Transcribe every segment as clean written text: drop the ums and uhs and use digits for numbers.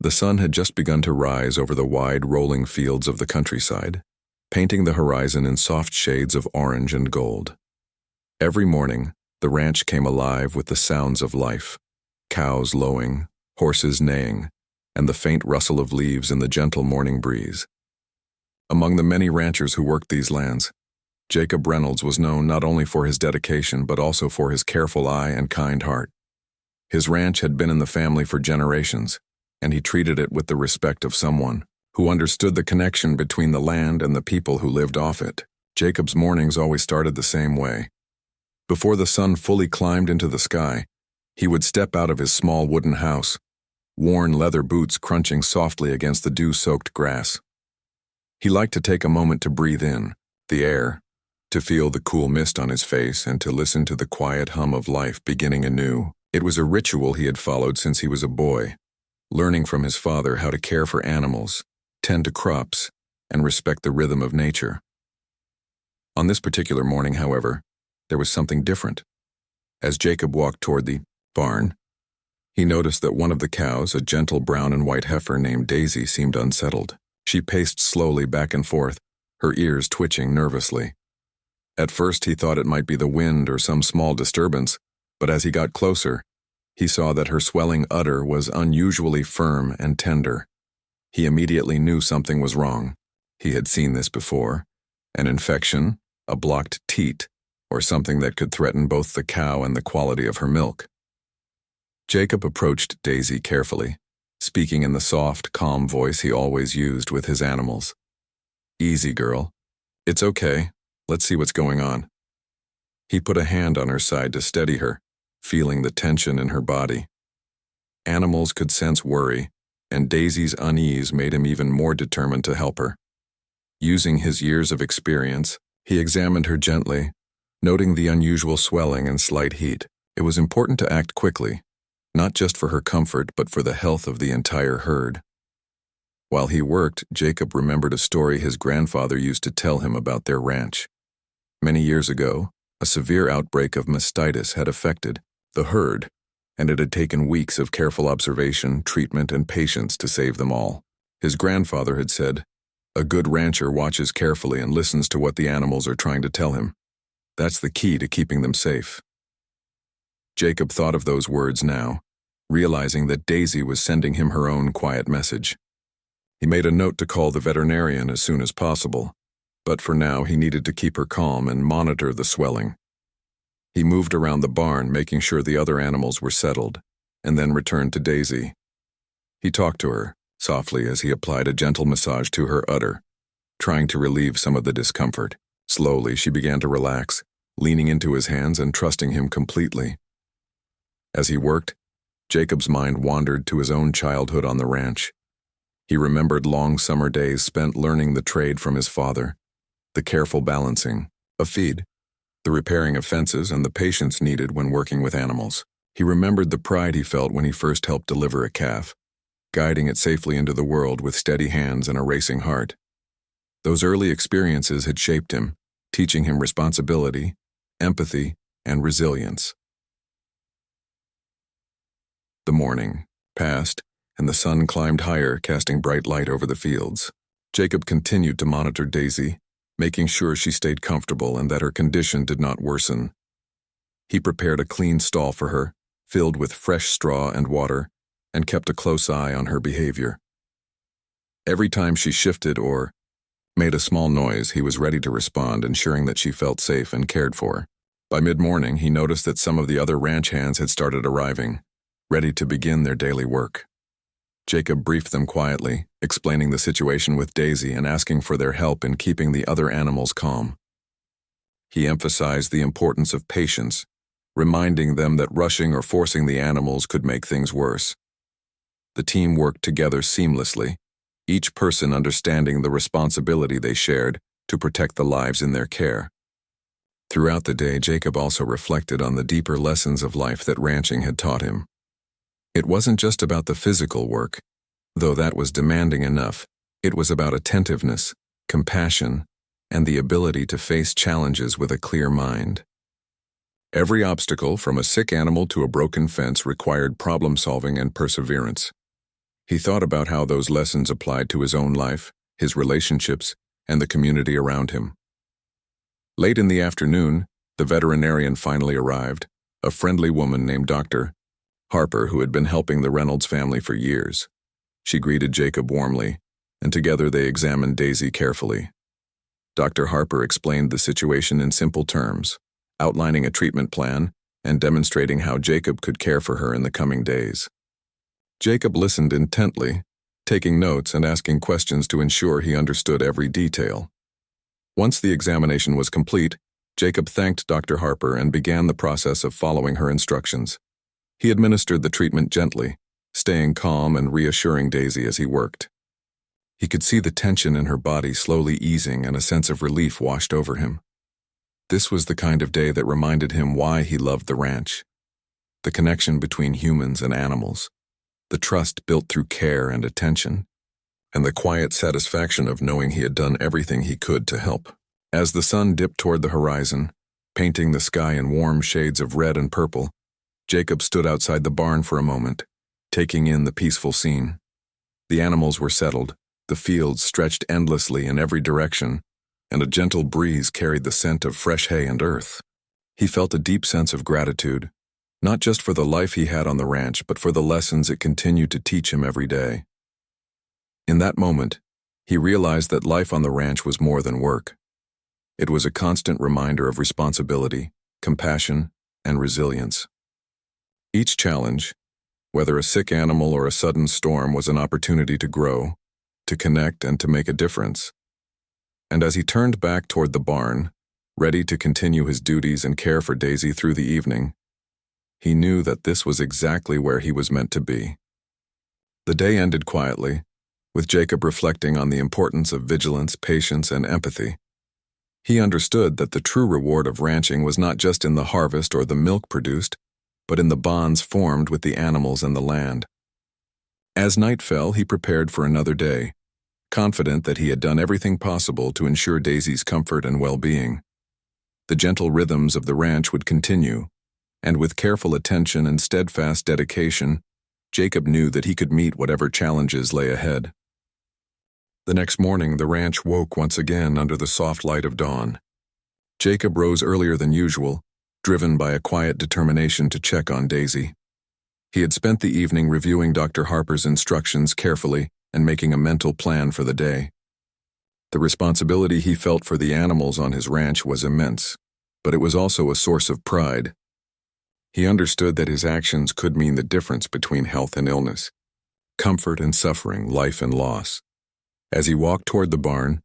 The sun had just begun to rise over the wide, rolling fields of the countryside, painting the horizon in soft shades of orange and gold. Every morning, the ranch came alive with the sounds of life: cows lowing, horses neighing, and the faint rustle of leaves in the gentle morning breeze. Among the many ranchers who worked these lands, Jacob Reynolds was known not only for his dedication but also for his careful eye and kind heart. His ranch had been in the family for generations, and he treated it with the respect of someone who understood the connection between the land and the people who lived off it. Jacob's mornings always started the same way. Before the sun fully climbed into the sky, he would step out of his small wooden house, worn leather boots crunching softly against the dew-soaked grass. He liked to take a moment to breathe in the air, to feel the cool mist on his face, and to listen to the quiet hum of life beginning anew. It was a ritual he had followed since he was a boy, learning from his father how to care for animals, tend to crops, and respect the rhythm of nature. On this particular morning, however, there was something different. As Jacob walked toward the barn, he noticed that one of the cows, a gentle brown and white heifer named Daisy, seemed unsettled. She paced slowly back and forth, her ears twitching nervously. At first he thought it might be the wind or some small disturbance, but as he got closer, he saw that her swelling udder was unusually firm and tender. He immediately knew something was wrong. He had seen this before: an infection, a blocked teat, or something that could threaten both the cow and the quality of her milk. Jacob approached Daisy carefully, speaking in the soft, calm voice he always used with his animals. "Easy, girl. It's okay. Let's see what's going on." He put a hand on her side to steady her, feeling the tension in her body. Animals could sense worry, and Daisy's unease made him even more determined to help her. Using his years of experience, he examined her gently, noting the unusual swelling and slight heat. It was important to act quickly, not just for her comfort but for the health of the entire herd. While he worked, Jacob remembered a story his grandfather used to tell him about their ranch. Many years ago, a severe outbreak of mastitis had affected the herd, and it had taken weeks of careful observation, treatment, and patience to save them all. His grandfather had said, "A good rancher watches carefully and listens to what the animals are trying to tell him. That's the key to keeping them safe." Jacob thought of those words now, realizing that Daisy was sending him her own quiet message. He made a note to call the veterinarian as soon as possible, but for now he needed to keep her calm and monitor the swelling. He moved around the barn, making sure the other animals were settled, and then returned to Daisy. He talked to her softly as he applied a gentle massage to her udder, trying to relieve some of the discomfort. Slowly, she began to relax, leaning into his hands and trusting him completely. As he worked, Jacob's mind wandered to his own childhood on the ranch. He remembered long summer days spent learning the trade from his father, the careful balancing of feed, the repairing of fences, and the patience needed when working with animals. He remembered the pride he felt when he first helped deliver a calf, guiding it safely into the world with steady hands and a racing heart. Those early experiences had shaped him, teaching him responsibility, empathy, and resilience. The morning passed, and the sun climbed higher, casting bright light over the fields. Jacob continued to monitor Daisy, making sure she stayed comfortable and that her condition did not worsen. He prepared a clean stall for her, filled with fresh straw and water, and kept a close eye on her behavior. Every time she shifted or made a small noise, he was ready to respond, ensuring that she felt safe and cared for. By mid-morning, he noticed that some of the other ranch hands had started arriving, ready to begin their daily work. Jacob briefed them quietly, explaining the situation with Daisy and asking for their help in keeping the other animals calm. He emphasized the importance of patience, reminding them that rushing or forcing the animals could make things worse. The team worked together seamlessly, each person understanding the responsibility they shared to protect the lives in their care. Throughout the day, Jacob also reflected on the deeper lessons of life that ranching had taught him. It wasn't just about the physical work, though that was demanding enough. It was about attentiveness, compassion, and the ability to face challenges with a clear mind. Every obstacle, from a sick animal to a broken fence, required problem-solving and perseverance. He thought about how those lessons applied to his own life, his relationships, and the community around him. Late in the afternoon, the veterinarian finally arrived, a friendly woman named Dr. Harper who had been helping the Reynolds family for years. She greeted Jacob warmly, and together they examined Daisy carefully. Dr. Harper explained the situation in simple terms, outlining a treatment plan and demonstrating how Jacob could care for her in the coming days. Jacob listened intently, taking notes and asking questions to ensure he understood every detail. Once the examination was complete, Jacob thanked Dr. Harper and began the process of following her instructions. He administered the treatment gently, staying calm and reassuring Daisy as he worked. He could see the tension in her body slowly easing and a sense of relief washed over him. This was the kind of day that reminded him why he loved the ranch. The connection between humans and animals, the trust built through care and attention, and the quiet satisfaction of knowing he had done everything he could to help. As the sun dipped toward the horizon, painting the sky in warm shades of red and purple, Jacob stood outside the barn for a moment, taking in the peaceful scene. The animals were settled, the fields stretched endlessly in every direction, and a gentle breeze carried the scent of fresh hay and earth. He felt a deep sense of gratitude, not just for the life he had on the ranch, but for the lessons it continued to teach him every day. In that moment, he realized that life on the ranch was more than work. It was a constant reminder of responsibility, compassion, and resilience. Each challenge, whether a sick animal or a sudden storm, was an opportunity to grow, to connect, and to make a difference. And as he turned back toward the barn, ready to continue his duties and care for Daisy through the evening, he knew that this was exactly where he was meant to be. The day ended quietly, with Jacob reflecting on the importance of vigilance, patience, and empathy. He understood that the true reward of ranching was not just in the harvest or the milk produced, but in the bonds formed with the animals and the land. As night fell, he prepared for another day, confident that he had done everything possible to ensure Daisy's comfort and well-being. The gentle rhythms of the ranch would continue, and with careful attention and steadfast dedication, Jacob knew that he could meet whatever challenges lay ahead. The next morning, the ranch woke once again under the soft light of dawn. Jacob rose earlier than usual, driven by a quiet determination to check on Daisy. He had spent the evening reviewing Dr. Harper's instructions carefully and making a mental plan for the day. The responsibility he felt for the animals on his ranch was immense, but it was also a source of pride. He understood that his actions could mean the difference between health and illness, comfort and suffering, life and loss. As he walked toward the barn,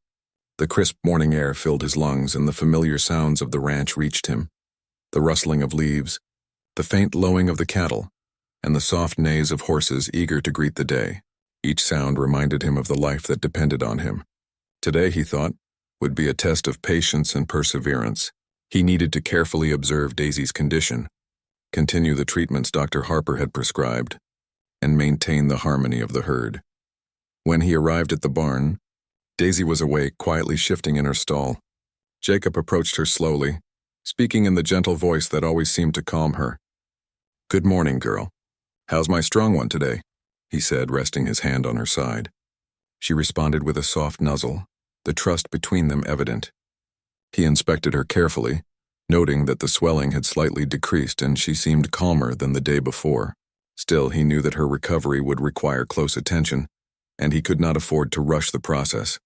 the crisp morning air filled his lungs and the familiar sounds of the ranch reached him. The rustling of leaves, the faint lowing of the cattle, and the soft neighs of horses eager to greet the day. Each sound reminded him of the life that depended on him. Today, he thought, would be a test of patience and perseverance. He needed to carefully observe Daisy's condition, continue the treatments Dr. Harper had prescribed, and maintain the harmony of the herd. When he arrived at the barn, Daisy was awake, quietly shifting in her stall. Jacob approached her slowly, speaking in the gentle voice that always seemed to calm her. "Good morning, girl. How's my strong one today?" he said, resting his hand on her side. She responded with a soft nuzzle, the trust between them evident. He inspected her carefully, noting that the swelling had slightly decreased and she seemed calmer than the day before. Still, he knew that her recovery would require close attention, and he could not afford to rush the process.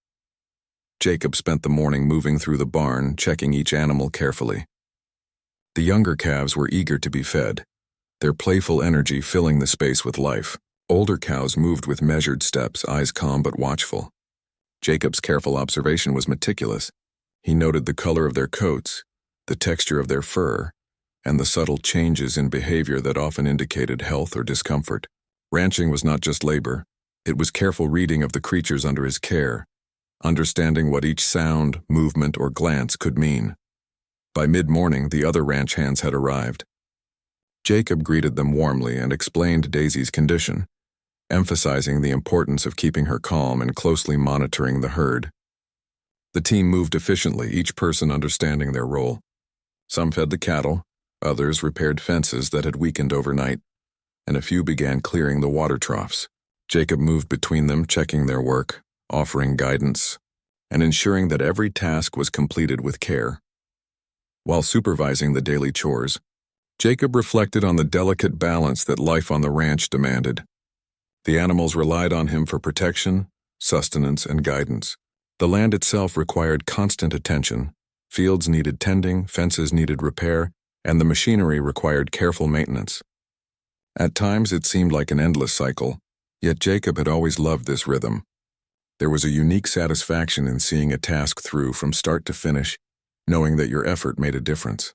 Jacob spent the morning moving through the barn, checking each animal carefully. The younger calves were eager to be fed, their playful energy filling the space with life. Older cows moved with measured steps, eyes calm but watchful. Jacob's careful observation was meticulous. He noted the color of their coats, the texture of their fur, and the subtle changes in behavior that often indicated health or discomfort. Ranching was not just labor. It was careful reading of the creatures under his care, understanding what each sound, movement, or glance could mean. By mid-morning, the other ranch hands had arrived. Jacob greeted them warmly and explained Daisy's condition, emphasizing the importance of keeping her calm and closely monitoring the herd. The team moved efficiently, each person understanding their role. Some fed the cattle, others repaired fences that had weakened overnight, and a few began clearing the water troughs. Jacob moved between them, checking their work, offering guidance, and ensuring that every task was completed with care. While supervising the daily chores, Jacob reflected on the delicate balance that life on the ranch demanded. The animals relied on him for protection, sustenance, and guidance. The land itself required constant attention. Fields needed tending, fences needed repair, and the machinery required careful maintenance. At times it seemed like an endless cycle, yet Jacob had always loved this rhythm. There was a unique satisfaction in seeing a task through from start to finish, knowing that your effort made a difference.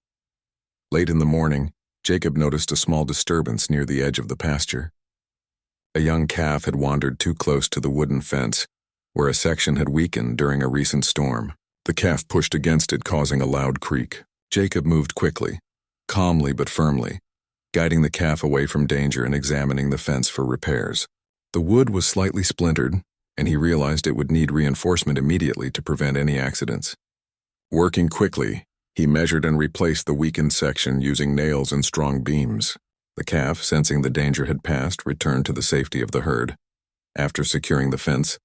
Late in the morning, Jacob noticed a small disturbance near the edge of the pasture. A young calf had wandered too close to the wooden fence, where a section had weakened during a recent storm. The calf pushed against it, causing a loud creak. Jacob moved quickly, calmly but firmly, guiding the calf away from danger and examining the fence for repairs. The wood was slightly splintered, and he realized it would need reinforcement immediately to prevent any accidents. Working quickly, he measured and replaced the weakened section using nails and strong beams. The calf, sensing the danger had passed, returned to the safety of the herd. After securing the fence,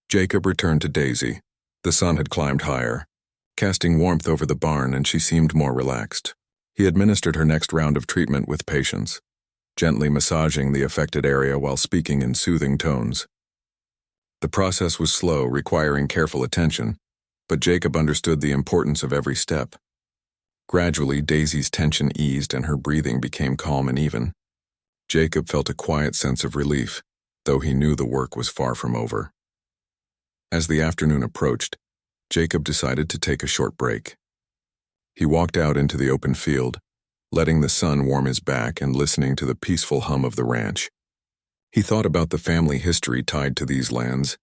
Jacob returned to Daisy. The sun had climbed higher, casting warmth over the barn, and she seemed more relaxed. He administered her next round of treatment with patience, gently massaging the affected area while speaking in soothing tones. The process was slow, requiring careful attention, but Jacob understood the importance of every step. Gradually, Daisy's tension eased and her breathing became calm and even. Jacob felt a quiet sense of relief, though he knew the work was far from over. As the afternoon approached, Jacob decided to take a short break. He walked out into the open field, letting the sun warm his back and listening to the peaceful hum of the ranch. He thought about the family history tied to these lands,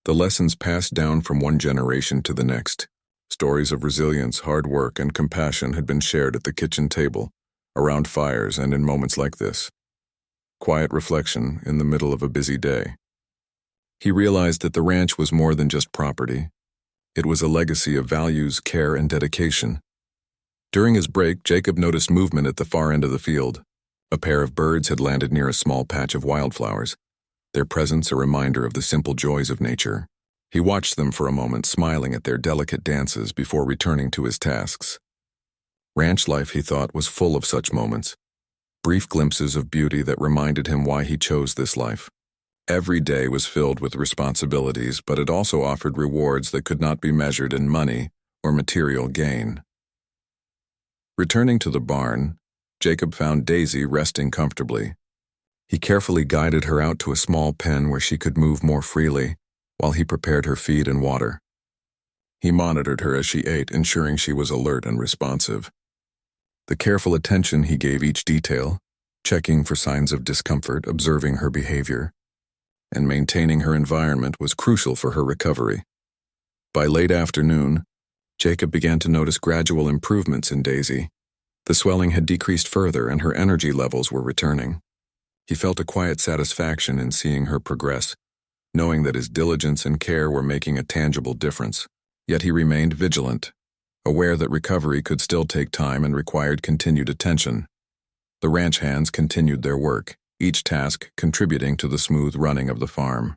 the lessons passed down from one generation to the next. Stories of resilience, hard work, and compassion had been shared at the kitchen table, around fires, and in moments like this. Quiet reflection in the middle of a busy day. He realized that the ranch was more than just property. It was a legacy of values, care, and dedication. During his break, Jacob noticed movement at the far end of the field. A pair of birds had landed near a small patch of wildflowers, their presence a reminder of the simple joys of nature. He watched them for a moment, smiling at their delicate dances before returning to his tasks. Ranch life, he thought, was full of such moments, brief glimpses of beauty that reminded him why he chose this life. Every day was filled with responsibilities, but it also offered rewards that could not be measured in money or material gain. Returning to the barn, Jacob found Daisy resting comfortably. He carefully guided her out to a small pen where she could move more freely, while he prepared her feed and water. He monitored her as she ate, ensuring she was alert and responsive. The careful attention he gave each detail, checking for signs of discomfort, observing her behavior, and maintaining her environment was crucial for her recovery. By late afternoon, Jacob began to notice gradual improvements in Daisy. The swelling had decreased further and her energy levels were returning. He felt a quiet satisfaction in seeing her progress, knowing that his diligence and care were making a tangible difference. Yet he remained vigilant, aware that recovery could still take time and required continued attention. The ranch hands continued their work, each task contributing to the smooth running of the farm.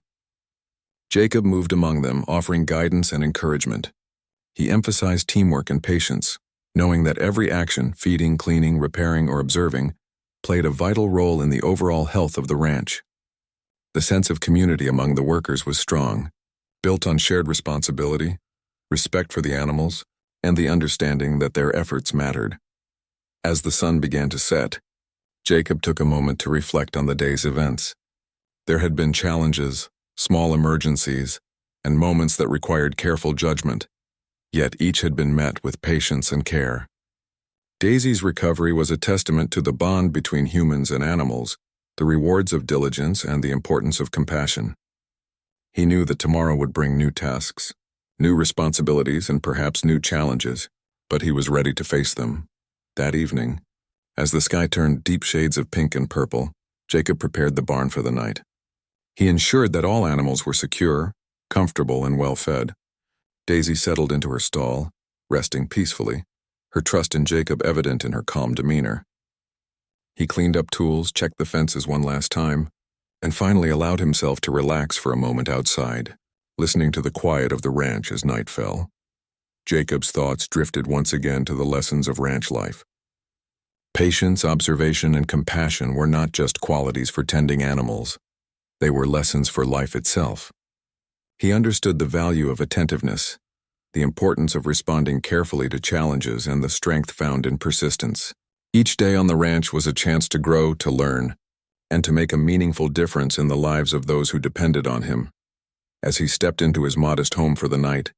Jacob moved among them, offering guidance and encouragement. He emphasized teamwork and patience, knowing that every action, feeding, cleaning, repairing, or observing, played a vital role in the overall health of the ranch. The sense of community among the workers was strong, built on shared responsibility, respect for the animals, and the understanding that their efforts mattered. As the sun began to set, Jacob took a moment to reflect on the day's events. There had been challenges, small emergencies, and moments that required careful judgment, yet each had been met with patience and care. Daisy's recovery was a testament to the bond between humans and animals, the rewards of diligence, and the importance of compassion. He knew that tomorrow would bring new tasks, new responsibilities, and perhaps new challenges, but he was ready to face them. That evening, as the sky turned deep shades of pink and purple, Jacob prepared the barn for the night. He ensured that all animals were secure, comfortable, and well-fed. Daisy settled into her stall, resting peacefully, her trust in Jacob evident in her calm demeanor. He cleaned up tools, checked the fences one last time, and finally allowed himself to relax for a moment outside, listening to the quiet of the ranch as night fell. Jacob's thoughts drifted once again to the lessons of ranch life. Patience, observation, and compassion were not just qualities for tending animals. They were lessons for life itself. He understood the value of attentiveness, the importance of responding carefully to challenges, and the strength found in persistence. Each day on the ranch was a chance to grow, to learn, and to make a meaningful difference in the lives of those who depended on him. As he stepped into his modest home for the night,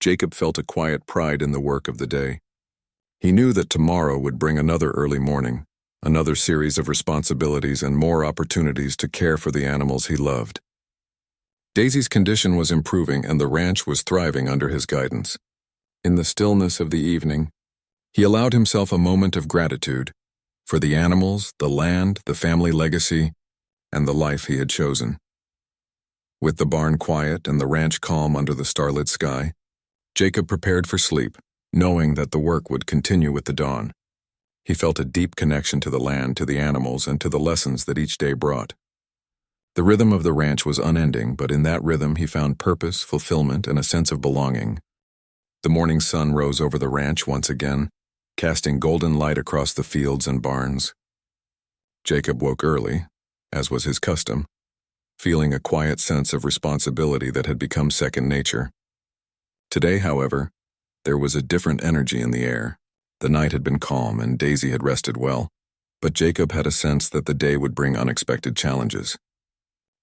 Jacob felt a quiet pride in the work of the day. He knew that tomorrow would bring another early morning, another series of responsibilities, and more opportunities to care for the animals he loved. Daisy's condition was improving, and the ranch was thriving under his guidance. In the stillness of the evening, he allowed himself a moment of gratitude for the animals, the land, the family legacy, and the life he had chosen. With the barn quiet and the ranch calm under the starlit sky, Jacob prepared for sleep, knowing that the work would continue with the dawn. He felt a deep connection to the land, to the animals, and to the lessons that each day brought. The rhythm of the ranch was unending, but in that rhythm he found purpose, fulfillment, and a sense of belonging. The morning sun rose over the ranch once again, casting golden light across the fields and barns. Jacob woke early, as was his custom, feeling a quiet sense of responsibility that had become second nature. Today, however, there was a different energy in the air. The night had been calm and Daisy had rested well, but Jacob had a sense that the day would bring unexpected challenges.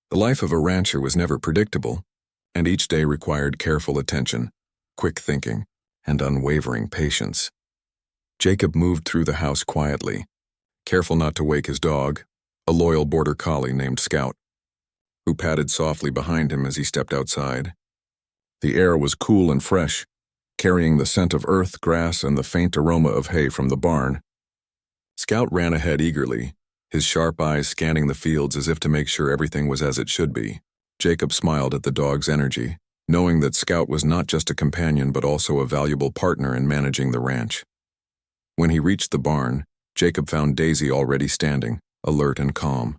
The life of a rancher was never predictable, and each day required careful attention, quick thinking, and unwavering patience. Jacob moved through the house quietly, careful not to wake his dog, a loyal border collie named Scout, who padded softly behind him as he stepped outside. The air was cool and fresh, carrying the scent of earth, grass, and the faint aroma of hay from the barn. Scout ran ahead eagerly, his sharp eyes scanning the fields as if to make sure everything was as it should be. Jacob smiled at the dog's energy, knowing that Scout was not just a companion but also a valuable partner in managing the ranch. When he reached the barn, Jacob found Daisy already standing, alert and calm.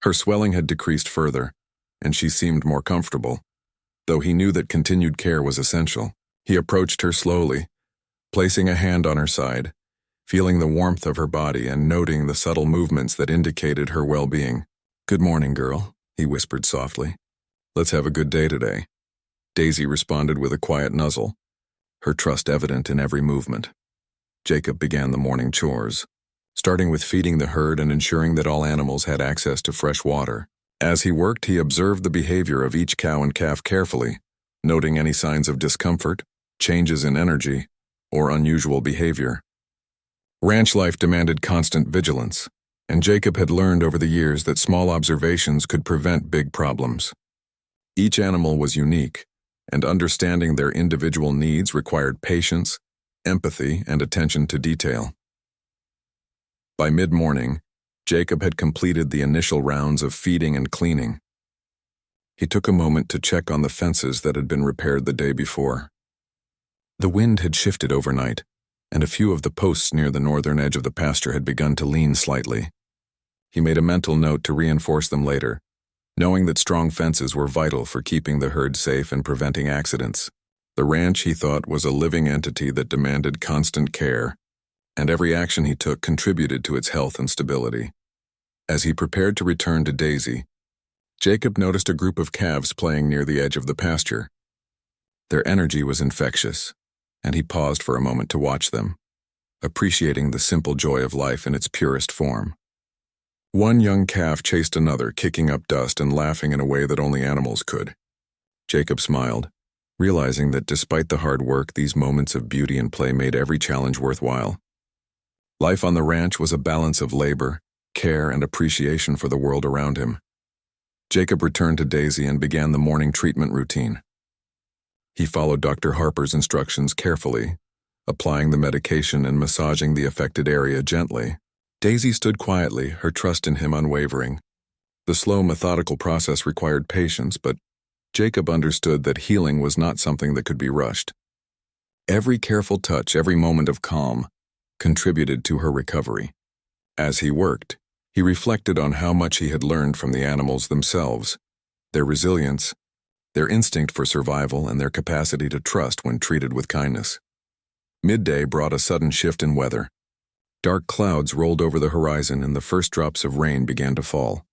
Her swelling had decreased further, and she seemed more comfortable. Though he knew that continued care was essential, he approached her slowly, placing a hand on her side, feeling the warmth of her body and noting the subtle movements that indicated her well-being. "Good morning, girl," he whispered softly. "Let's have a good day today." Daisy responded with a quiet nuzzle, her trust evident in every movement. Jacob began the morning chores, starting with feeding the herd and ensuring that all animals had access to fresh water. As he worked, he observed the behavior of each cow and calf carefully, noting any signs of discomfort, changes in energy, or unusual behavior. Ranch life demanded constant vigilance, and Jacob had learned over the years that small observations could prevent big problems. Each animal was unique, and understanding their individual needs required patience, empathy, and attention to detail. By mid-morning, Jacob had completed the initial rounds of feeding and cleaning. He took a moment to check on the fences that had been repaired the day before. The wind had shifted overnight, and a few of the posts near the northern edge of the pasture had begun to lean slightly. He made a mental note to reinforce them later, knowing that strong fences were vital for keeping the herd safe and preventing accidents. The ranch, he thought, was a living entity that demanded constant care, and every action he took contributed to its health and stability. As he prepared to return to Daisy, Jacob noticed a group of calves playing near the edge of the pasture. Their energy was infectious, and he paused for a moment to watch them, appreciating the simple joy of life in its purest form. One young calf chased another, kicking up dust and laughing in a way that only animals could. Jacob smiled, realizing that despite the hard work, these moments of beauty and play made every challenge worthwhile. Life on the ranch was a balance of labor, care, and appreciation for the world around him. Jacob returned to Daisy and began the morning treatment routine. He followed Dr. Harper's instructions carefully, applying the medication and massaging the affected area gently. Daisy stood quietly, her trust in him unwavering. The slow, methodical process required patience, but Jacob understood that healing was not something that could be rushed. Every careful touch, every moment of calm, contributed to her recovery. As he worked, He reflected on how much he had learned from the animals themselves, their resilience, their instinct for survival, and their capacity to trust when treated with kindness. Midday brought a sudden shift in weather. Dark clouds rolled over the horizon and the first drops of rain began to fall.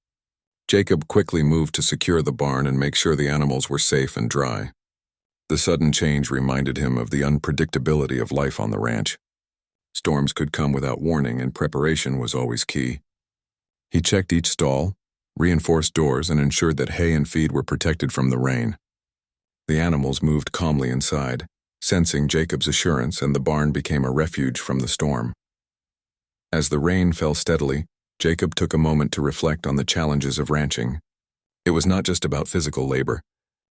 Jacob quickly moved to secure the barn and make sure the animals were safe and dry. The sudden change reminded him of the unpredictability of life on the ranch. Storms could come without warning, and preparation was always key. He checked each stall, reinforced doors, and ensured that hay and feed were protected from the rain. The animals moved calmly inside, sensing Jacob's assurance, and the barn became a refuge from the storm. As the rain fell steadily, Jacob took a moment to reflect on the challenges of ranching. It was not just about physical labor.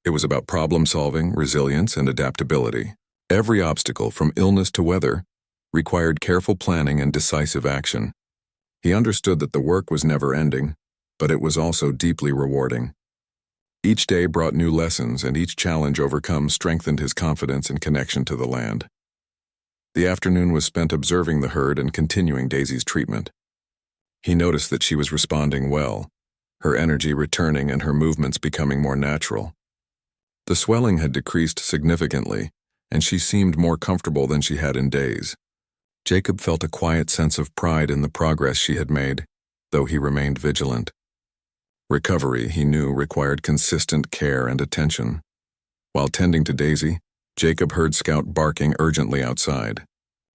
It was about problem-solving, resilience, and adaptability. Every obstacle, from illness to weather, required careful planning and decisive action. He understood that the work was never ending, but it was also deeply rewarding. Each day brought new lessons, and each challenge overcome strengthened his confidence and connection to the land. The afternoon was spent observing the herd and continuing Daisy's treatment. He noticed that she was responding well, her energy returning and her movements becoming more natural. The swelling had decreased significantly, and she seemed more comfortable than she had in days. Jacob felt a quiet sense of pride in the progress she had made, though he remained vigilant. Recovery, he knew, required consistent care and attention. While tending to Daisy, Jacob heard Scout barking urgently outside.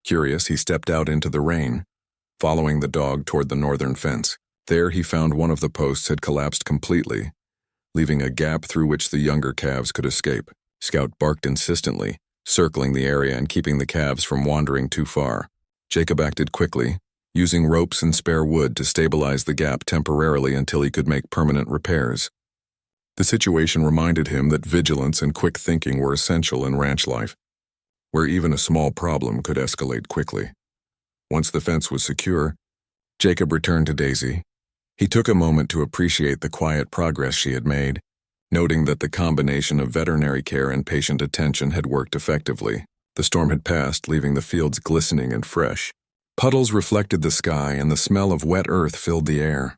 Curious, he stepped out into the rain, following the dog toward the northern fence. There he found one of the posts had collapsed completely, leaving a gap through which the younger calves could escape. Scout barked insistently, circling the area and keeping the calves from wandering too far. Jacob acted quickly, using ropes and spare wood to stabilize the gap temporarily until he could make permanent repairs. The situation reminded him that vigilance and quick thinking were essential in ranch life, where even a small problem could escalate quickly. Once the fence was secure, Jacob returned to Daisy. He took a moment to appreciate the quiet progress she had made, noting that the combination of veterinary care and patient attention had worked effectively. The storm had passed, leaving the fields glistening and fresh. Puddles reflected the sky, and the smell of wet earth filled the air.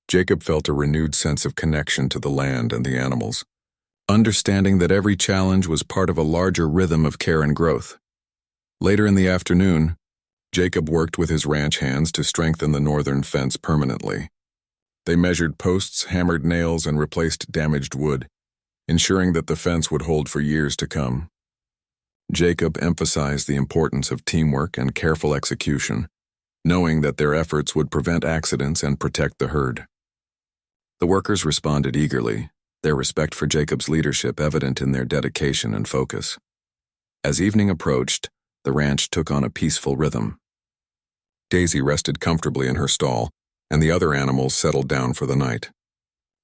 Jacob felt a renewed sense of connection to the land and the animals, understanding that every challenge was part of a larger rhythm of care and growth. Later in the afternoon, Jacob worked with his ranch hands to strengthen the northern fence permanently. They measured posts, hammered nails, and replaced damaged wood, ensuring that the fence would hold for years to come. Jacob emphasized the importance of teamwork and careful execution, knowing that their efforts would prevent accidents and protect the herd. The workers responded eagerly, their respect for Jacob's leadership evident in their dedication and focus. As evening approached, the ranch took on a peaceful rhythm. Daisy rested comfortably in her stall, and the other animals settled down for the night.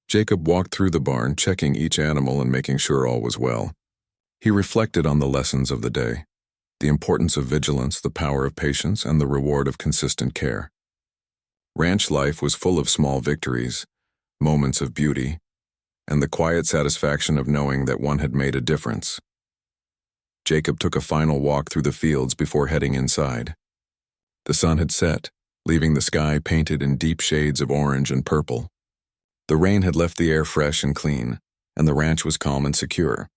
Jacob walked through the barn, checking each animal and making sure all was well. He reflected on the lessons of the day, the importance of vigilance, the power of patience, and the reward of consistent care. Ranch life was full of small victories, moments of beauty, and the quiet satisfaction of knowing that one had made a difference. Jacob took a final walk through the fields before heading inside. The sun had set, leaving the sky painted in deep shades of orange and purple. The rain had left the air fresh and clean, and the ranch was calm and secure.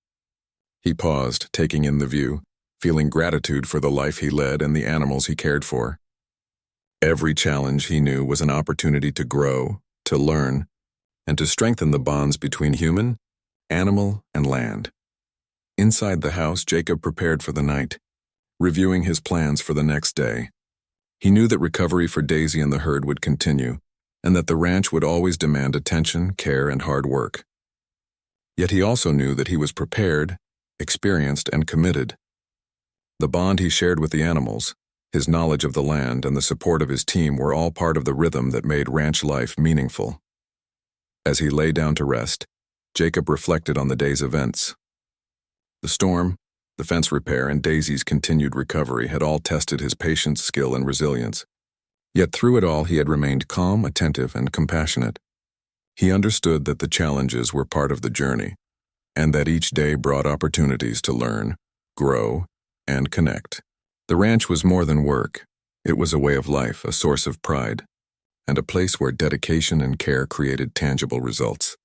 He paused, taking in the view, feeling gratitude for the life he led and the animals he cared for. Every challenge, he knew, was an opportunity to grow, to learn, and to strengthen the bonds between human, animal, and land. Inside the house, Jacob prepared for the night, reviewing his plans for the next day. He knew that recovery for Daisy and the herd would continue, and that the ranch would always demand attention, care, and hard work. Yet he also knew that he was prepared, experienced, and committed. The bond he shared with the animals, his knowledge of the land, and the support of his team were all part of the rhythm that made ranch life meaningful. As he lay down to rest, Jacob reflected on the day's events. The storm, the fence repair, and Daisy's continued recovery had all tested his patience, skill, and resilience. Yet through it all, he had remained calm, attentive, and compassionate. He understood that the challenges were part of the journey, and that each day brought opportunities to learn, grow, and connect. The ranch was more than work. It was a way of life, a source of pride. and a place where dedication and care created tangible results.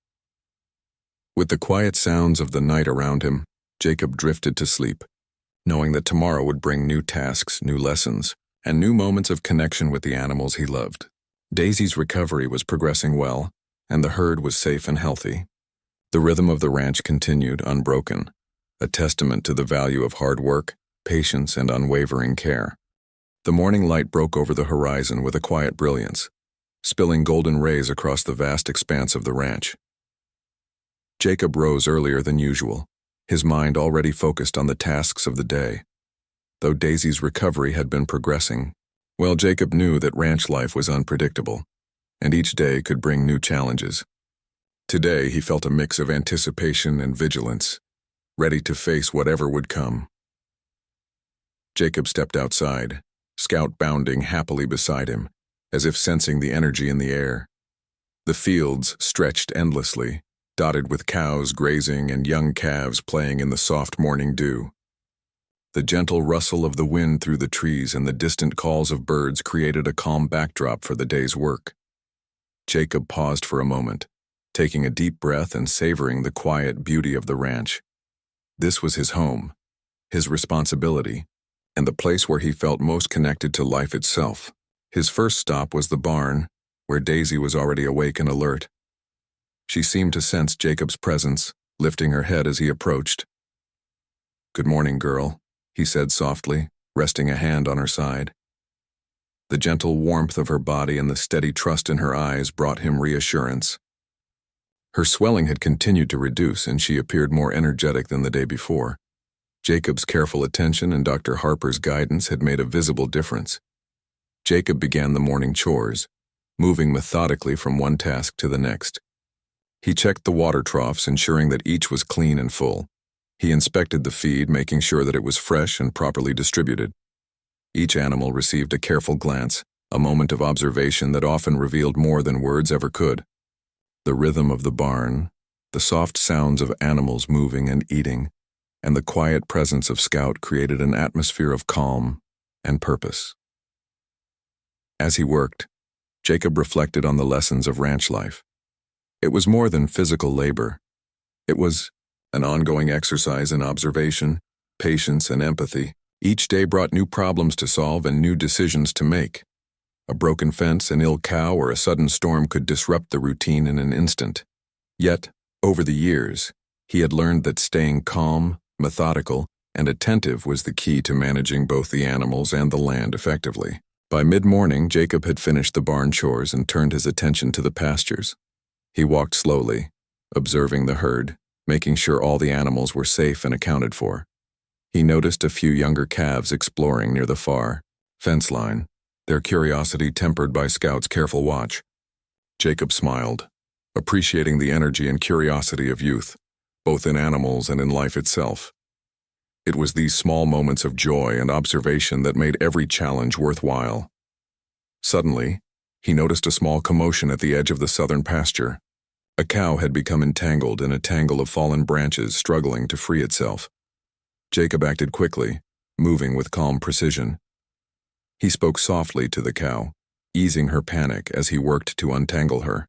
With the quiet sounds of the night around him, Jacob drifted to sleep, knowing that tomorrow would bring new tasks, new lessons, and new moments of connection with the animals he loved. Daisy's recovery was progressing well, and the herd was safe and healthy. The rhythm of the ranch continued unbroken, a testament to the value of hard work, patience, and unwavering care. The morning light broke over the horizon with a quiet brilliance, spilling golden rays across the vast expanse of the ranch. Jacob rose earlier than usual, his mind already focused on the tasks of the day. Though Daisy's recovery had been progressing, Jacob knew that ranch life was unpredictable, and each day could bring new challenges. Today he felt a mix of anticipation and vigilance, ready to face whatever would come. Jacob stepped outside, Scout bounding happily beside him, as if sensing the energy in the air. The fields stretched endlessly, dotted with cows grazing and young calves playing in the soft morning dew. The gentle rustle of the wind through the trees and the distant calls of birds created a calm backdrop for the day's work. Jacob paused for a moment, taking a deep breath and savoring the quiet beauty of the ranch. This was his home, his responsibility, and the place where he felt most connected to life itself. His first stop was the barn, where Daisy was already awake and alert. She seemed to sense Jacob's presence, lifting her head as he approached. "Good morning, girl," he said softly, resting a hand on her side. The gentle warmth of her body and the steady trust in her eyes brought him reassurance. Her swelling had continued to reduce, and she appeared more energetic than the day before. Jacob's careful attention and Dr. Harper's guidance had made a visible difference. Jacob began the morning chores, moving methodically from one task to the next. He checked the water troughs, ensuring that each was clean and full. He inspected the feed, making sure that it was fresh and properly distributed. Each animal received a careful glance, a moment of observation that often revealed more than words ever could. The rhythm of the barn, the soft sounds of animals moving and eating, and the quiet presence of Scout created an atmosphere of calm and purpose. As he worked, Jacob reflected on the lessons of ranch life. It was more than physical labor. It was an ongoing exercise in observation, patience, and empathy. Each day brought new problems to solve and new decisions to make. A broken fence, an ill cow, or a sudden storm could disrupt the routine in an instant. Yet, over the years, he had learned that staying calm, methodical, and attentive was the key to managing both the animals and the land effectively. By mid-morning, Jacob had finished the barn chores and turned his attention to the pastures. He walked slowly, observing the herd, making sure all the animals were safe and accounted for. He noticed a few younger calves exploring near the far fence line, their curiosity tempered by Scout's careful watch. Jacob smiled, appreciating the energy and curiosity of youth, both in animals and in life itself. It was these small moments of joy and observation that made every challenge worthwhile. Suddenly, he noticed a small commotion at the edge of the southern pasture. A cow had become entangled in a tangle of fallen branches, struggling to free itself. Jacob acted quickly, moving with calm precision. He spoke softly to the cow, easing her panic as he worked to untangle her.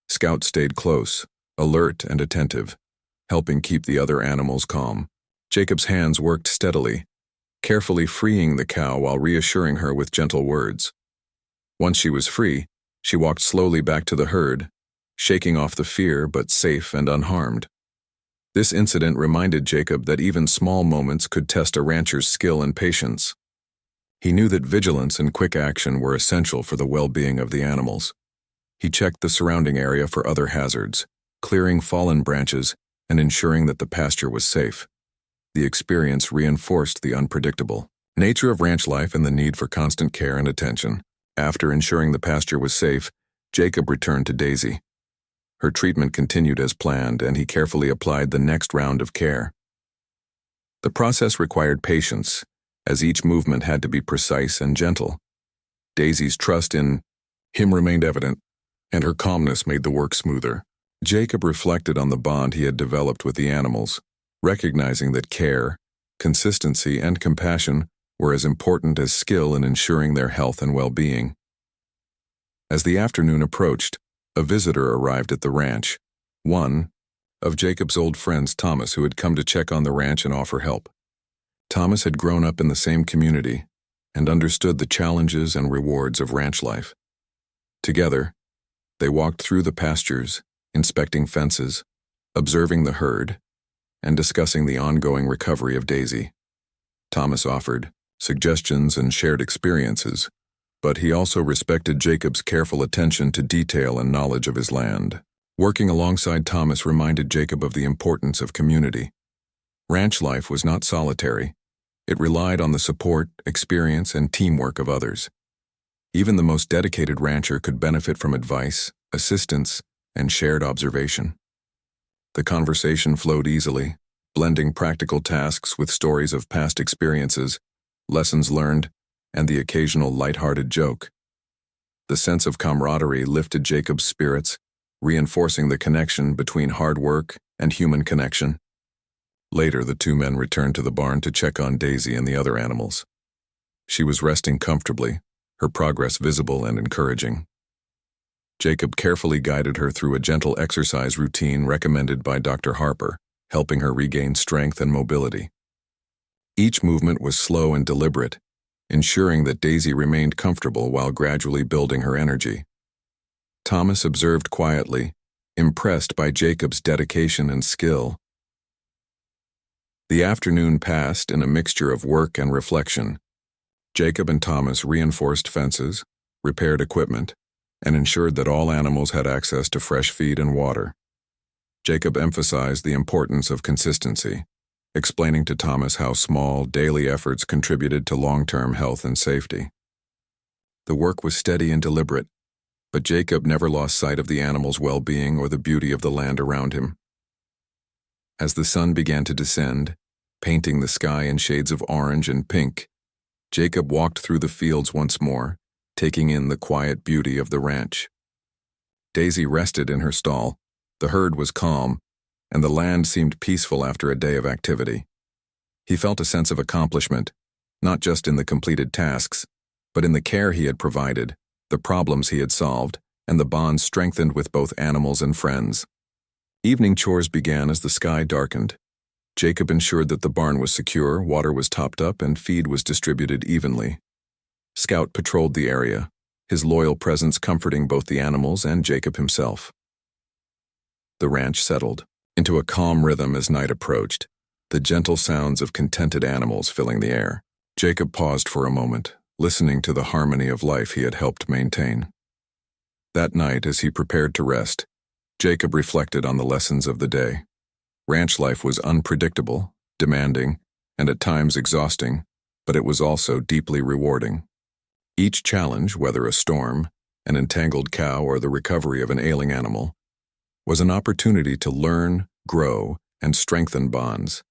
Scout stayed close, alert and attentive, helping keep the other animals calm. Jacob's hands worked steadily, carefully freeing the cow while reassuring her with gentle words. Once she was free, she walked slowly back to the herd, shaking off the fear but safe and unharmed. This incident reminded Jacob that even small moments could test a rancher's skill and patience. He knew that vigilance and quick action were essential for the well-being of the animals. He checked the surrounding area for other hazards, clearing fallen branches and ensuring that the pasture was safe. The experience reinforced the unpredictable nature of ranch life and the need for constant care and attention. After ensuring the pasture was safe, Jacob returned to Daisy. Her treatment continued as planned, and he carefully applied the next round of care. The process required patience, as each movement had to be precise and gentle. Daisy's trust in him remained evident, and her calmness made the work smoother. Jacob reflected on the bond he had developed with the animals, recognizing that care, consistency, and compassion were as important as skill in ensuring their health and well-being. As the afternoon approached, a visitor arrived at the ranch. One of Jacob's old friends, Thomas, who had come to check on the ranch and offer help. Thomas had grown up in the same community and understood the challenges and rewards of ranch life. Together, they walked through the pastures, inspecting fences, observing the herd, and discussing the ongoing recovery of Daisy. Thomas offered suggestions and shared experiences, but he also respected Jacob's careful attention to detail and knowledge of his land. Working alongside Thomas reminded Jacob of the importance of community. Ranch life was not solitary. It relied on the support, experience, and teamwork of others. Even the most dedicated rancher could benefit from advice, assistance, and shared observation. The conversation flowed easily, blending practical tasks with stories of past experiences, lessons learned, and the occasional light-hearted joke. The sense of camaraderie lifted Jacob's spirits, reinforcing the connection between hard work and human connection. Later, the two men returned to the barn to check on Daisy and the other animals. She was resting comfortably, her progress visible and encouraging. Jacob carefully guided her through a gentle exercise routine recommended by Dr. Harper, helping her regain strength and mobility. Each movement was slow and deliberate, ensuring that Daisy remained comfortable while gradually building her energy. Thomas observed quietly, impressed by Jacob's dedication and skill. The afternoon passed in a mixture of work and reflection. Jacob and Thomas reinforced fences, repaired equipment, and ensured that all animals had access to fresh feed and water. Jacob emphasized the importance of consistency, explaining to Thomas how small, daily efforts contributed to long-term health and safety. The work was steady and deliberate, but Jacob never lost sight of the animals' well-being or the beauty of the land around him. As the sun began to descend, painting the sky in shades of orange and pink, Jacob walked through the fields once more, taking in the quiet beauty of the ranch. Daisy rested in her stall, the herd was calm, and the land seemed peaceful after a day of activity. He felt a sense of accomplishment, not just in the completed tasks, but in the care he had provided, the problems he had solved, and the bonds strengthened with both animals and friends. Evening chores began as the sky darkened. Jacob ensured that the barn was secure, water was topped up, and feed was distributed evenly. Scout patrolled the area, his loyal presence comforting both the animals and Jacob himself. The ranch settled into a calm rhythm as night approached, the gentle sounds of contented animals filling the air. Jacob paused for a moment, listening to the harmony of life he had helped maintain. That night, as he prepared to rest, Jacob reflected on the lessons of the day. Ranch life was unpredictable, demanding, and at times exhausting, but it was also deeply rewarding. Each challenge, whether a storm, an entangled cow, or the recovery of an ailing animal, was an opportunity to learn, grow, and strengthen bonds.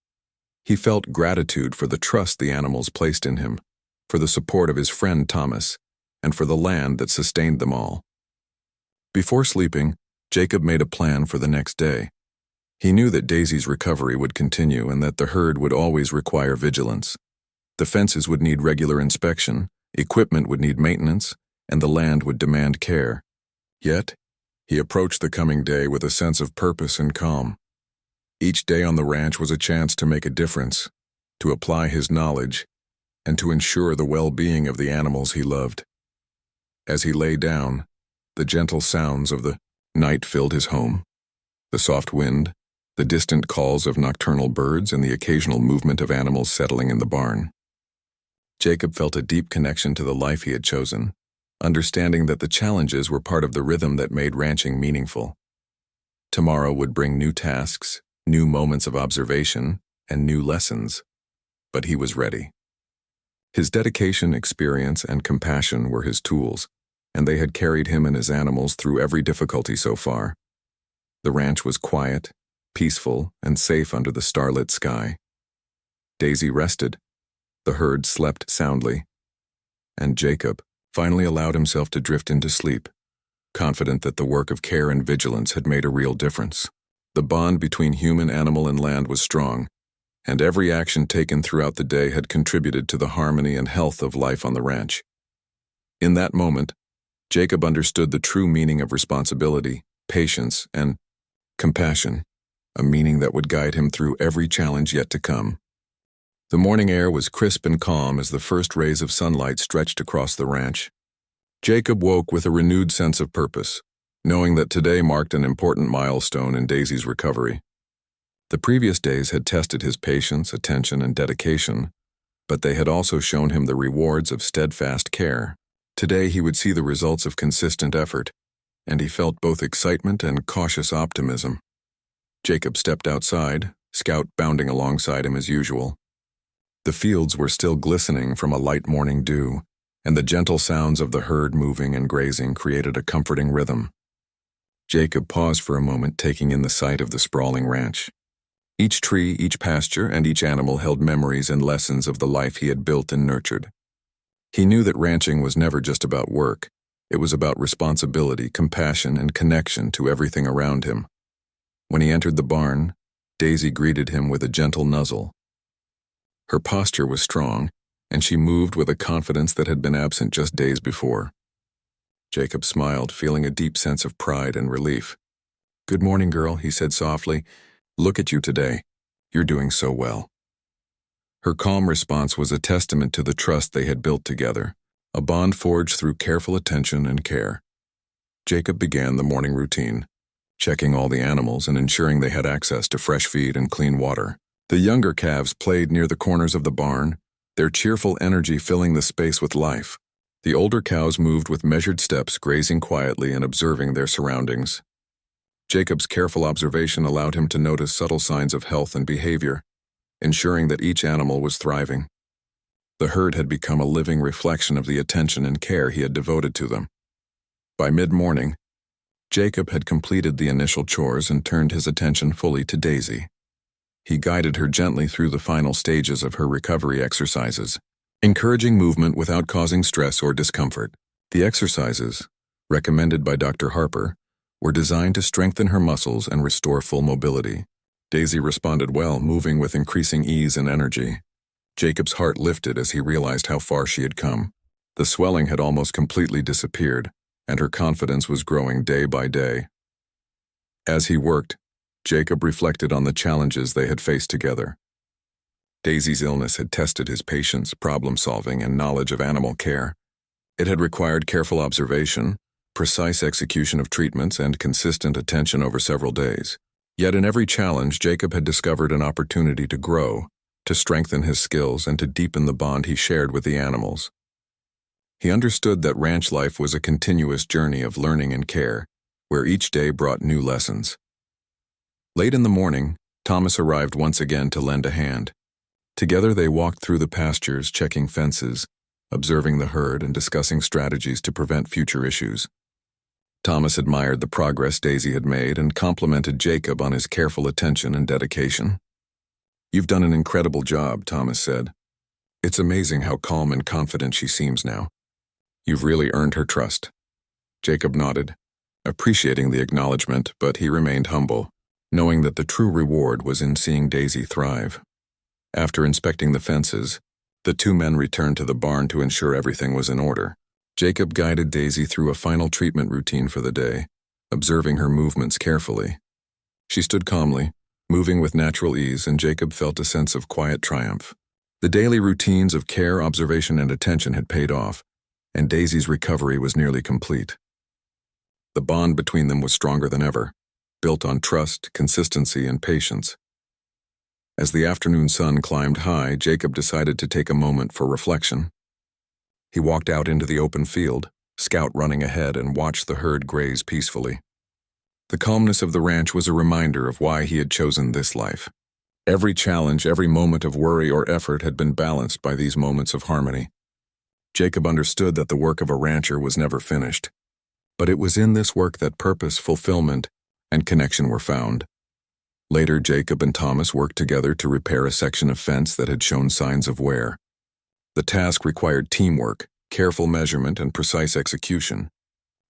He felt gratitude for the trust the animals placed in him, for the support of his friend Thomas, and for the land that sustained them all. Before sleeping, Jacob made a plan for the next day. He knew that Daisy's recovery would continue and that the herd would always require vigilance. The fences would need regular inspection, equipment would need maintenance, and the land would demand care. Yet, he approached the coming day with a sense of purpose and calm. Each day on the ranch was a chance to make a difference, to apply his knowledge, and to ensure the well-being of the animals he loved. As he lay down, the gentle sounds of the night filled his home. The soft wind, the distant calls of nocturnal birds, and the occasional movement of animals settling in the barn. Jacob felt a deep connection to the life he had chosen, understanding that the challenges were part of the rhythm that made ranching meaningful. Tomorrow would bring new tasks, new moments of observation, and new lessons, but he was ready. His dedication, experience, and compassion were his tools, and they had carried him and his animals through every difficulty so far. The ranch was quiet, peaceful, and safe under the starlit sky. Daisy rested, the herd slept soundly, and Jacob finally allowed himself to drift into sleep, confident that the work of care and vigilance had made a real difference. The bond between human, animal, and land was strong, and every action taken throughout the day had contributed to the harmony and health of life on the ranch. In that moment, Jacob understood the true meaning of responsibility, patience, and compassion, a meaning that would guide him through every challenge yet to come. The morning air was crisp and calm as the first rays of sunlight stretched across the ranch. Jacob woke with a renewed sense of purpose, knowing that today marked an important milestone in Daisy's recovery. The previous days had tested his patience, attention, and dedication, but they had also shown him the rewards of steadfast care. Today he would see the results of consistent effort, and he felt both excitement and cautious optimism. Jacob stepped outside, Scout bounding alongside him as usual. The fields were still glistening from a light morning dew, and the gentle sounds of the herd moving and grazing created a comforting rhythm. Jacob paused for a moment, taking in the sight of the sprawling ranch. Each tree, each pasture, and each animal held memories and lessons of the life he had built and nurtured. He knew that ranching was never just about work. It was about responsibility, compassion, and connection to everything around him. When he entered the barn, Daisy greeted him with a gentle nuzzle. Her posture was strong, and she moved with a confidence that had been absent just days before. Jacob smiled, feeling a deep sense of pride and relief. "Good morning, girl," he said softly. "Look at you today. You're doing so well." Her calm response was a testament to the trust they had built together, a bond forged through careful attention and care. Jacob began the morning routine, checking all the animals and ensuring they had access to fresh feed and clean water. The younger calves played near the corners of the barn, their cheerful energy filling the space with life. The older cows moved with measured steps, grazing quietly and observing their surroundings. Jacob's careful observation allowed him to notice subtle signs of health and behavior, ensuring that each animal was thriving. The herd had become a living reflection of the attention and care he had devoted to them. By mid-morning, Jacob had completed the initial chores and turned his attention fully to Daisy. He guided her gently through the final stages of her recovery exercises, encouraging movement without causing stress or discomfort. The exercises, recommended by Dr. Harper, were designed to strengthen her muscles and restore full mobility. Daisy responded well, moving with increasing ease and energy. Jacob's heart lifted as he realized how far she had come. The swelling had almost completely disappeared, and her confidence was growing day by day. As he worked, Jacob reflected on the challenges they had faced together. Daisy's illness had tested his patience, problem-solving, and knowledge of animal care. It had required careful observation, precise execution of treatments, and consistent attention over several days. Yet in every challenge, Jacob had discovered an opportunity to grow, to strengthen his skills, and to deepen the bond he shared with the animals. He understood that ranch life was a continuous journey of learning and care, where each day brought new lessons. Late in the morning, Thomas arrived once again to lend a hand. Together they walked through the pastures, checking fences, observing the herd, and discussing strategies to prevent future issues. Thomas admired the progress Daisy had made and complimented Jacob on his careful attention and dedication. "You've done an incredible job," Thomas said. "It's amazing how calm and confident she seems now. You've really earned her trust." Jacob nodded, appreciating the acknowledgement, but he remained humble, knowing that the true reward was in seeing Daisy thrive. After inspecting the fences, the two men returned to the barn to ensure everything was in order. Jacob guided Daisy through a final treatment routine for the day, observing her movements carefully. She stood calmly, moving with natural ease, and Jacob felt a sense of quiet triumph. The daily routines of care, observation, and attention had paid off, and Daisy's recovery was nearly complete. The bond between them was stronger than ever, built on trust, consistency, and patience. As the afternoon sun climbed high, Jacob decided to take a moment for reflection. He walked out into the open field, Scout running ahead, and watched the herd graze peacefully. The calmness of the ranch was a reminder of why he had chosen this life. Every challenge, every moment of worry or effort had been balanced by these moments of harmony. Jacob understood that the work of a rancher was never finished, but it was in this work that purpose, fulfillment, and connection were found. Later, Jacob and Thomas worked together to repair a section of fence that had shown signs of wear. The task required teamwork, careful measurement, and precise execution.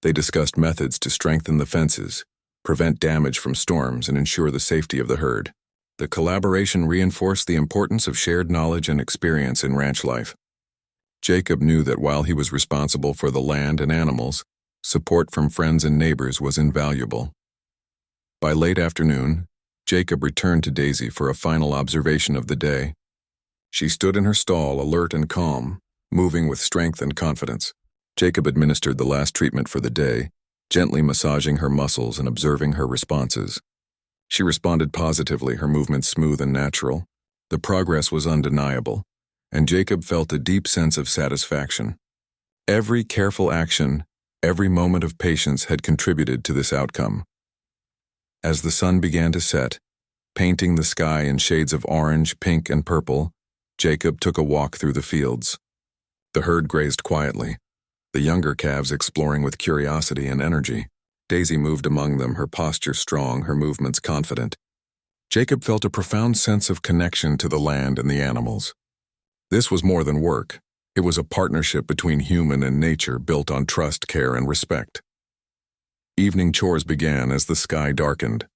They discussed methods to strengthen the fences, prevent damage from storms, and ensure the safety of the herd. The collaboration reinforced the importance of shared knowledge and experience in ranch life. Jacob knew that while he was responsible for the land and animals, Support from friends and neighbors was invaluable. By late afternoon, Jacob returned to Daisy for a final observation of the day. She stood in her stall, alert and calm, moving with strength and confidence. Jacob administered the last treatment for the day, gently massaging her muscles and observing her responses. She responded positively, her movements smooth and natural. The progress was undeniable, and Jacob felt a deep sense of satisfaction. Every careful action, every moment of patience had contributed to this outcome. As the sun began to set, painting the sky in shades of orange, pink, and purple, Jacob took a walk through the fields. The herd grazed quietly, the younger calves exploring with curiosity and energy. Daisy moved among them, her posture strong, her movements confident. Jacob felt a profound sense of connection to the land and the animals. This was more than work. It was a partnership between human and nature built on trust, care, and respect. Evening chores began as the sky darkened.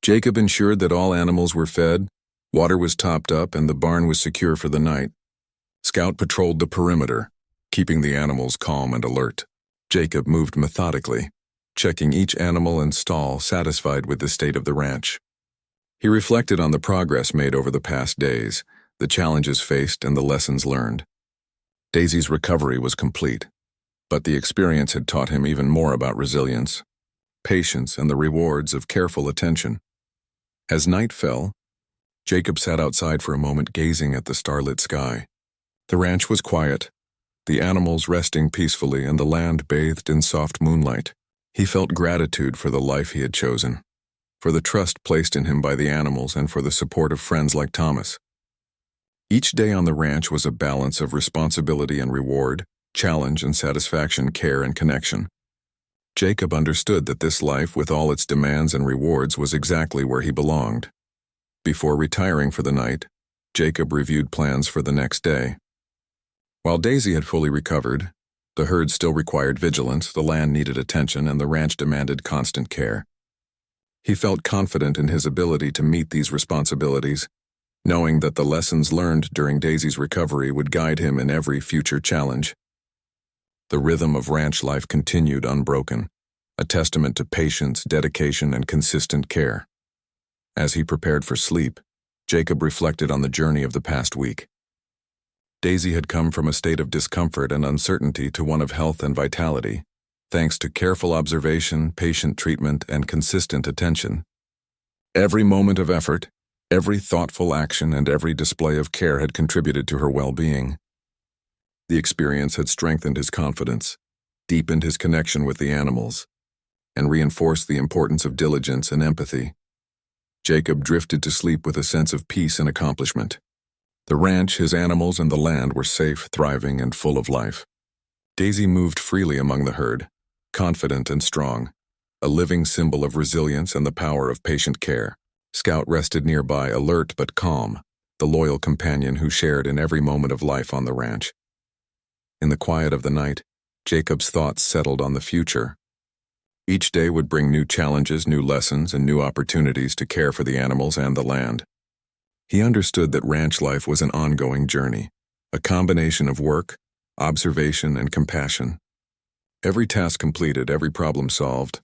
Jacob ensured that all animals were fed, water was topped up, and the barn was secure for the night. Scout patrolled the perimeter, keeping the animals calm and alert. Jacob moved methodically, checking each animal and stall, satisfied with the state of the ranch. He reflected on the progress made over the past days, the challenges faced, and the lessons learned. Daisy's recovery was complete, but the experience had taught him even more about resilience, patience, and the rewards of careful attention. As night fell, Jacob sat outside for a moment, gazing at the starlit sky. The ranch was quiet, the animals resting peacefully, and the land bathed in soft moonlight. He felt gratitude for the life he had chosen, for the trust placed in him by the animals, and for the support of friends like Thomas. Each day on the ranch was a balance of responsibility and reward, challenge and satisfaction, care and connection. Jacob understood that this life, with all its demands and rewards, was exactly where he belonged. Before retiring for the night, Jacob reviewed plans for the next day. While Daisy had fully recovered, the herd still required vigilance, the land needed attention, and the ranch demanded constant care. He felt confident in his ability to meet these responsibilities, knowing that the lessons learned during Daisy's recovery would guide him in every future challenge. The rhythm of ranch life continued unbroken, a testament to patience, dedication, and consistent care. As he prepared for sleep, Jacob reflected on the journey of the past week. Daisy had come from a state of discomfort and uncertainty to one of health and vitality, thanks to careful observation, patient treatment, and consistent attention. Every moment of effort, every thoughtful action, and every display of care had contributed to her well-being. The experience had strengthened his confidence, deepened his connection with the animals, and reinforced the importance of diligence and empathy. Jacob drifted to sleep with a sense of peace and accomplishment. The ranch, his animals, and the land were safe, thriving, and full of life. Daisy moved freely among the herd, confident and strong, a living symbol of resilience and the power of patient care. Scout rested nearby, alert but calm, the loyal companion who shared in every moment of life on the ranch. In the quiet of the night, Jacob's thoughts settled on the future. Each day would bring new challenges, new lessons, and new opportunities to care for the animals and the land. He understood that ranch life was an ongoing journey, a combination of work, observation, and compassion. Every task completed, every problem solved,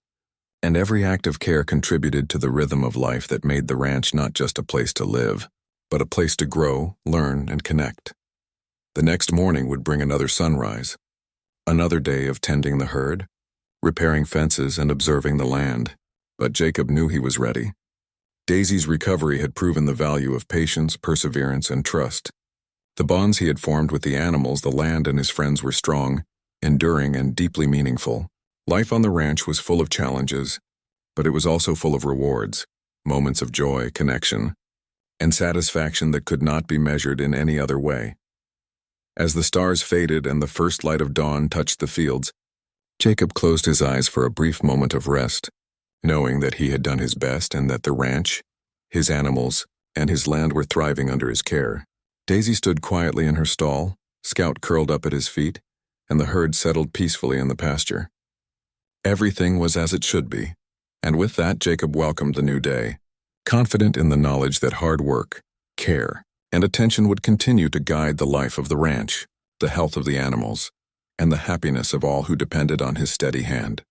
and every act of care contributed to the rhythm of life that made the ranch not just a place to live, but a place to grow, learn, and connect. The next morning would bring another sunrise, another day of tending the herd, repairing fences, and observing the land. But Jacob knew he was ready. Daisy's recovery had proven the value of patience, perseverance, and trust. The bonds he had formed with the animals, the land, and his friends were strong, enduring, and deeply meaningful. Life on the ranch was full of challenges, but it was also full of rewards, moments of joy, connection, and satisfaction that could not be measured in any other way. As the stars faded and the first light of dawn touched the fields, Jacob closed his eyes for a brief moment of rest, knowing that he had done his best and that the ranch, his animals, and his land were thriving under his care. Daisy stood quietly in her stall, Scout curled up at his feet, and the herd settled peacefully in the pasture. Everything was as it should be, and with that Jacob welcomed the new day, confident in the knowledge that hard work, care, and attention would continue to guide the life of the ranch, the health of the animals, and the happiness of all who depended on his steady hand.